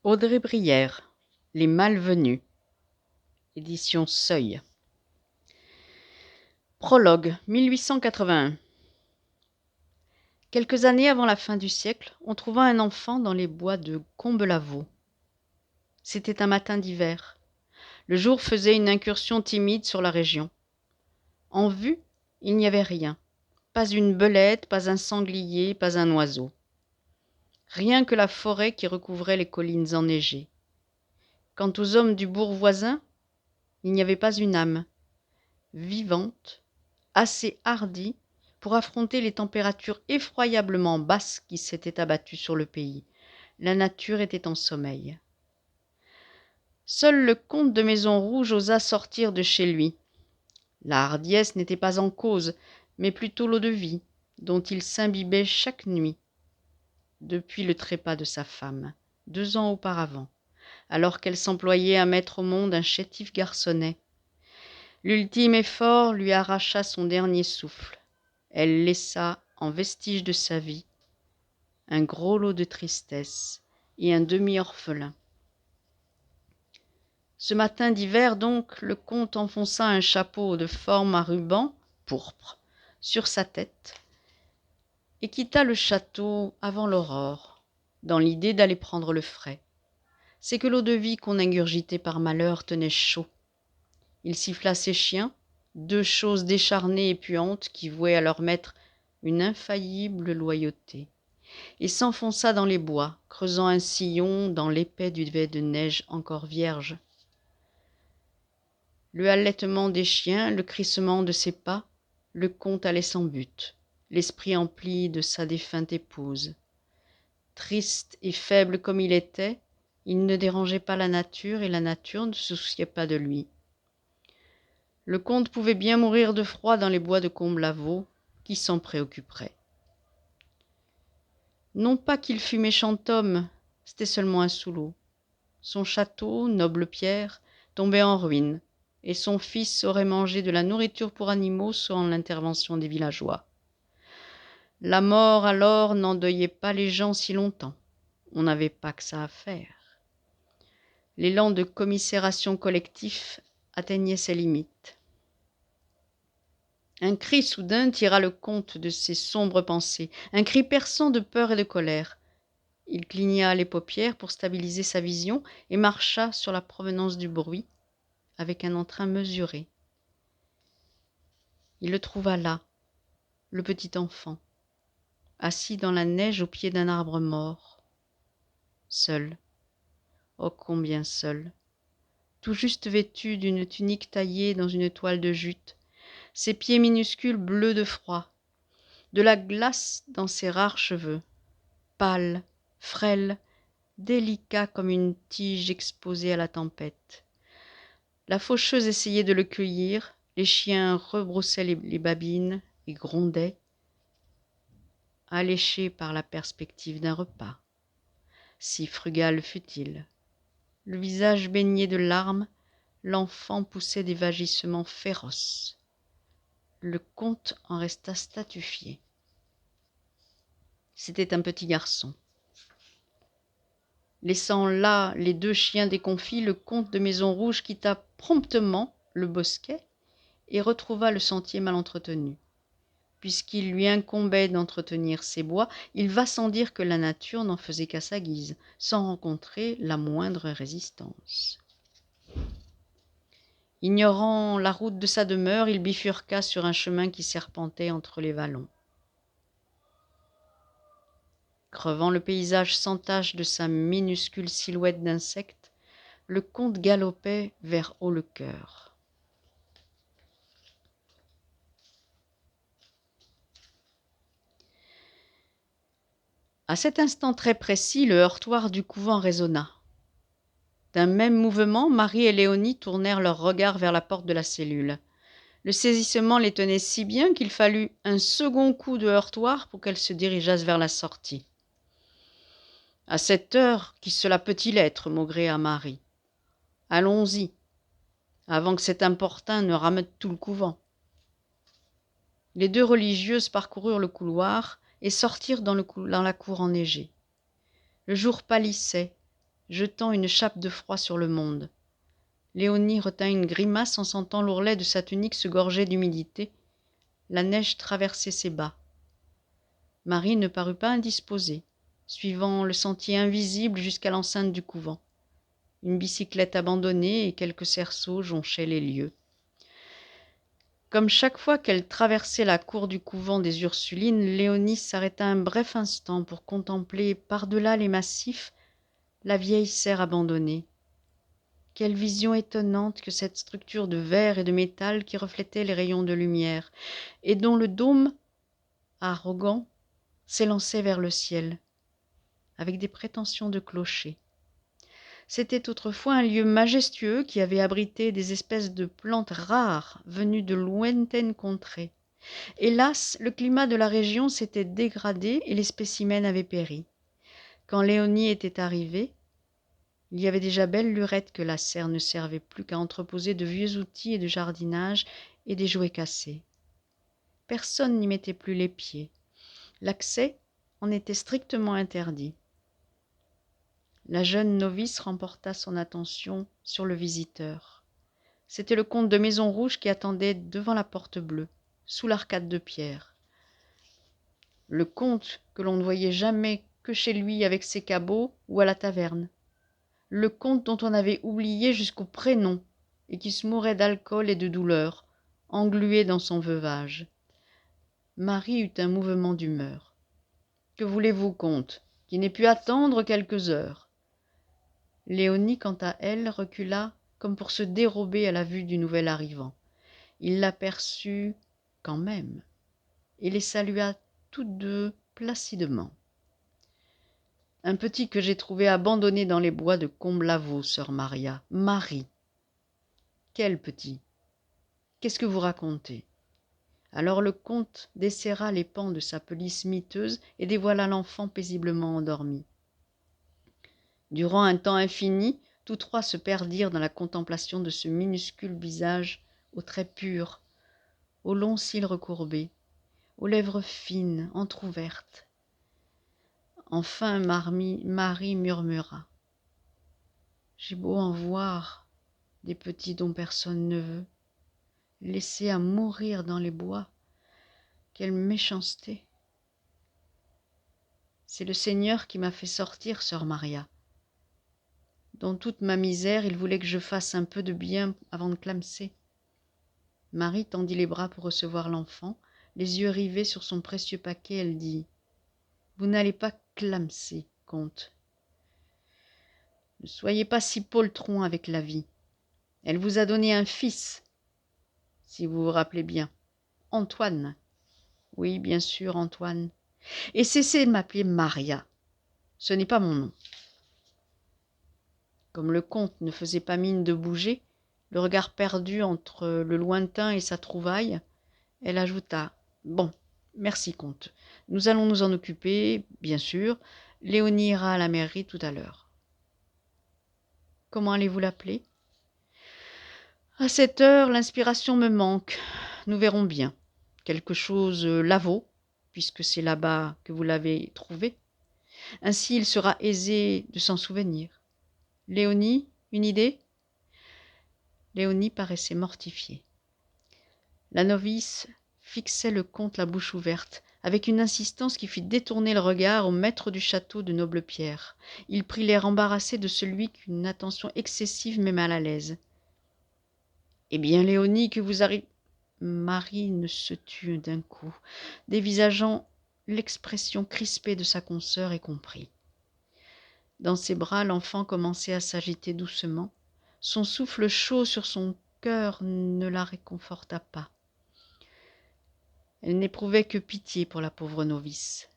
Audrey Brière, Les Malvenus, édition Seuil. Prologue, 1881. Quelques années avant la fin du siècle, on trouva un enfant dans les bois de Combelavaux. C'était un matin d'hiver. Le jour faisait une incursion timide sur la région. En vue, il n'y avait rien. Pas une belette, pas un sanglier, pas un oiseau. Rien que la forêt qui recouvrait les collines enneigées. Quant aux hommes du bourg voisin, il n'y avait pas une âme, vivante, assez hardie pour affronter les températures effroyablement basses qui s'étaient abattues sur le pays. La nature était en sommeil. Seul le comte de Maisonrouge osa sortir de chez lui. La hardiesse n'était pas en cause, mais plutôt l'eau-de-vie, dont il s'imbibait chaque nuit, depuis le trépas de sa femme, 2 ans auparavant, alors qu'elle s'employait à mettre au monde un chétif garçonnet. L'ultime effort lui arracha son dernier souffle. Elle laissa, en vestige de sa vie, un gros lot de tristesse et un demi-orphelin. Ce matin d'hiver donc, le comte enfonça un chapeau de forme à ruban pourpre sur sa tête et quitta le château avant l'aurore, dans l'idée d'aller prendre le frais. C'est que l'eau-de-vie qu'on ingurgitait par malheur tenait chaud. Il siffla ses chiens, 2 choses décharnées et puantes qui vouaient à leur maître une infaillible loyauté, et s'enfonça dans les bois, creusant un sillon dans l'épais duvet de neige encore vierge. Le halètement des chiens, le crissement de ses pas, le comte allait sans but, l'esprit empli de sa défunte épouse. Triste et faible comme il était, il ne dérangeait pas la nature et la nature ne se souciait pas de lui. Le comte pouvait bien mourir de froid dans les bois de Combelavaux, qui s'en préoccuperait. Non pas qu'il fût méchant homme, c'était seulement un soûlot. Son château, noble pierre, tombait en ruine, et son fils aurait mangé de la nourriture pour animaux sans l'intervention des villageois. La mort alors n'endeuillait pas les gens si longtemps. On n'avait pas que ça à faire. L'élan de commisération collectif atteignait ses limites. Un cri soudain tira le comte de ses sombres pensées, un cri perçant de peur et de colère. Il cligna les paupières pour stabiliser sa vision et marcha sur la provenance du bruit avec un entrain mesuré. Il le trouva là, le petit enfant, assis dans la neige au pied d'un arbre mort, seul, oh combien seul, tout juste vêtu d'une tunique taillée dans une toile de jute, ses pieds minuscules bleus de froid, de la glace dans ses rares cheveux, pâle, frêle, délicat comme une tige exposée à la tempête. La faucheuse essayait de le cueillir, les chiens rebroussaient les babines et grondaient, alléchés par la perspective d'un repas. Si frugal fut-il. Le visage baigné de larmes, l'enfant poussait des vagissements féroces. Le comte en resta statufié. C'était un petit garçon. Laissant là les 2 chiens déconfits, le comte de Maisonrouge quitta promptement le bosquet et retrouva le sentier mal entretenu. Puisqu'il lui incombait d'entretenir ces bois, il va sans dire que la nature n'en faisait qu'à sa guise, sans rencontrer la moindre résistance. Ignorant la route de sa demeure, il bifurqua sur un chemin qui serpentait entre les vallons. Crevant le paysage sans tache de sa minuscule silhouette d'insecte, le comte galopait vers Haut-le-Cœur. À cet instant très précis, le heurtoir du couvent résonna. D'un même mouvement, Marie et Léonie tournèrent leurs regards vers la porte de la cellule. Le saisissement les tenait si bien qu'il fallut un second coup de heurtoir pour qu'elles se dirigeassent vers la sortie. « À cette heure, qui cela peut-il être ?» maugréa Marie. « Allons-y, avant que cet importun ne rameute tout le couvent. » Les 2 religieuses parcoururent le couloir et sortirent dans la cour enneigée. Le jour pâlissait, jetant une chape de froid sur le monde. Léonie retint une grimace en sentant l'ourlet de sa tunique se gorger d'humidité. La neige traversait ses bas. Marie ne parut pas indisposée, suivant le sentier invisible jusqu'à l'enceinte du couvent. Une bicyclette abandonnée et quelques cerceaux jonchaient les lieux. Comme chaque fois qu'elle traversait la cour du couvent des Ursulines, Léonie s'arrêta un bref instant pour contempler, par-delà les massifs, la vieille serre abandonnée. Quelle vision étonnante que cette structure de verre et de métal qui reflétait les rayons de lumière, et dont le dôme, arrogant, s'élançait vers le ciel, avec des prétentions de clocher. C'était autrefois un lieu majestueux qui avait abrité des espèces de plantes rares venues de lointaines contrées. Hélas, le climat de la région s'était dégradé et les spécimens avaient péri. Quand Léonie était arrivée, il y avait déjà belle lurette que la serre ne servait plus qu'à entreposer de vieux outils de jardinage et des jouets cassés. Personne n'y mettait plus les pieds. L'accès en était strictement interdit. La jeune novice remporta son attention sur le visiteur. C'était le comte de Maisonrouge qui attendait devant la porte bleue, sous l'arcade de pierre. Le comte que l'on ne voyait jamais que chez lui avec ses cabots ou à la taverne. Le comte dont on avait oublié jusqu'au prénom et qui se mourait d'alcool et de douleur, englué dans son veuvage. Marie eut un mouvement d'humeur. « Que voulez-vous, comte, qui n'ait pu attendre quelques heures ?» Léonie, quant à elle, recula comme pour se dérober à la vue du nouvel arrivant. Il l'aperçut quand même et les salua tous deux placidement. « Un petit que j'ai trouvé abandonné dans les bois de Comblaveau, sœur Maria. Marie. »« Quel petit ? Qu'est-ce que vous racontez ?» Alors le comte desserra les pans de sa pelisse miteuse et dévoila l'enfant paisiblement endormi. Durant un temps infini, tous trois se perdirent dans la contemplation de ce minuscule visage aux traits purs, aux longs cils recourbés, aux lèvres fines, entr'ouvertes. Enfin Marie murmura. « J'ai beau en voir des petits dont personne ne veut, laissés à mourir dans les bois, quelle méchanceté ! C'est le Seigneur qui m'a fait sortir, sœur Maria. Dans toute ma misère, il voulait que je fasse un peu de bien avant de clamser. » Marie tendit les bras pour recevoir l'enfant. Les yeux rivés sur son précieux paquet, elle dit « Vous n'allez pas clamser, comte. Ne soyez pas si poltron avec la vie. Elle vous a donné un fils, si vous vous rappelez bien. Antoine. Oui, bien sûr, Antoine. Et cessez de m'appeler Maria. Ce n'est pas mon nom. » Comme le comte ne faisait pas mine de bouger, le regard perdu entre le lointain et sa trouvaille, elle ajouta « Bon, merci, comte. Nous allons nous en occuper, bien sûr. Léonie ira à la mairie tout à l'heure. » « Comment allez-vous l'appeler ?»« À cette heure, l'inspiration me manque. Nous verrons bien. Quelque chose Lavaux, puisque c'est là-bas que vous l'avez trouvé. Ainsi, il sera aisé de s'en souvenir. Léonie, une idée ?» Léonie paraissait mortifiée. La novice fixait le comte la bouche ouverte, avec une insistance qui fit détourner le regard au maître du château de Noble-Pierre. Il prit l'air embarrassé de celui qu'une attention excessive met mal à l'aise. « Eh bien, Léonie, que vous arrive... » Marie ne se tut d'un coup, dévisageant l'expression crispée de sa consoeur, et comprit. Dans ses bras, l'enfant commençait à s'agiter doucement. Son souffle chaud sur son cœur ne la réconforta pas. Elle n'éprouvait que pitié pour la pauvre novice.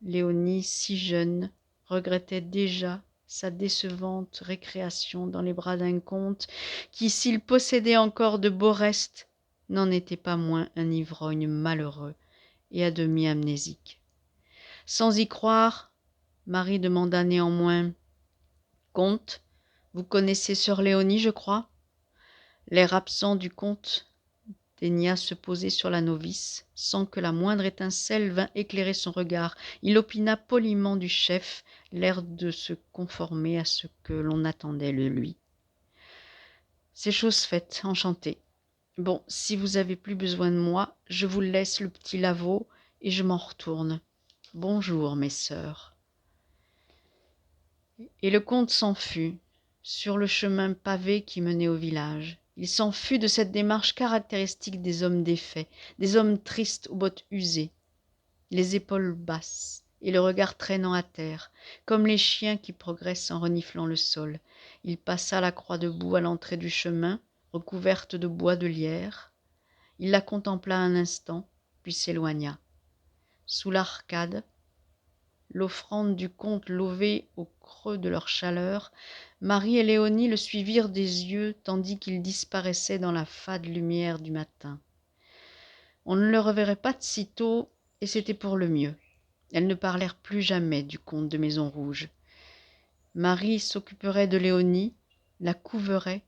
Léonie, si jeune, regrettait déjà sa décevante récréation dans les bras d'un comte qui, s'il possédait encore de beaux restes, n'en était pas moins un ivrogne malheureux et à demi amnésique. Sans y croire, Marie demanda néanmoins « Comte, vous connaissez sœur Léonie, je crois ?» L'air absent du comte daigna se poser sur la novice, sans que la moindre étincelle vînt éclairer son regard. Il opina poliment du chef, l'air de se conformer à ce que l'on attendait de lui. C'est chose faite, enchanté. Bon, si vous avez plus besoin de moi, je vous laisse le petit Lavaux et je m'en retourne. Bonjour, mes sœurs. Et le comte s'en fut, sur le chemin pavé qui menait au village. Il s'en fut de cette démarche caractéristique des hommes défaits, des hommes tristes aux bottes usées, les épaules basses et le regard traînant à terre, comme les chiens qui progressent en reniflant le sol. Il passa la croix de boue à l'entrée du chemin, recouverte de bois de lierre. Il la contempla un instant, puis s'éloigna. Sous l'arcade, l'offrande du comte lovée au creux de leur chaleur, Marie et Léonie le suivirent des yeux tandis qu'il disparaissait dans la fade lumière du matin. On ne le reverrait pas de sitôt, et c'était pour le mieux. Elles ne parlèrent plus jamais du comte de Maisonrouge. Marie s'occuperait de Léonie, la couverait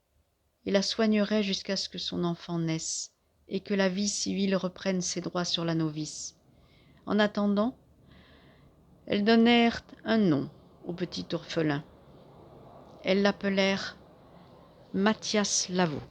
et la soignerait jusqu'à ce que son enfant naisse et que la vie civile reprenne ses droits sur la novice. En attendant, elles donnèrent un nom au petit orphelin. Elles l'appelèrent Mathias Lavaux.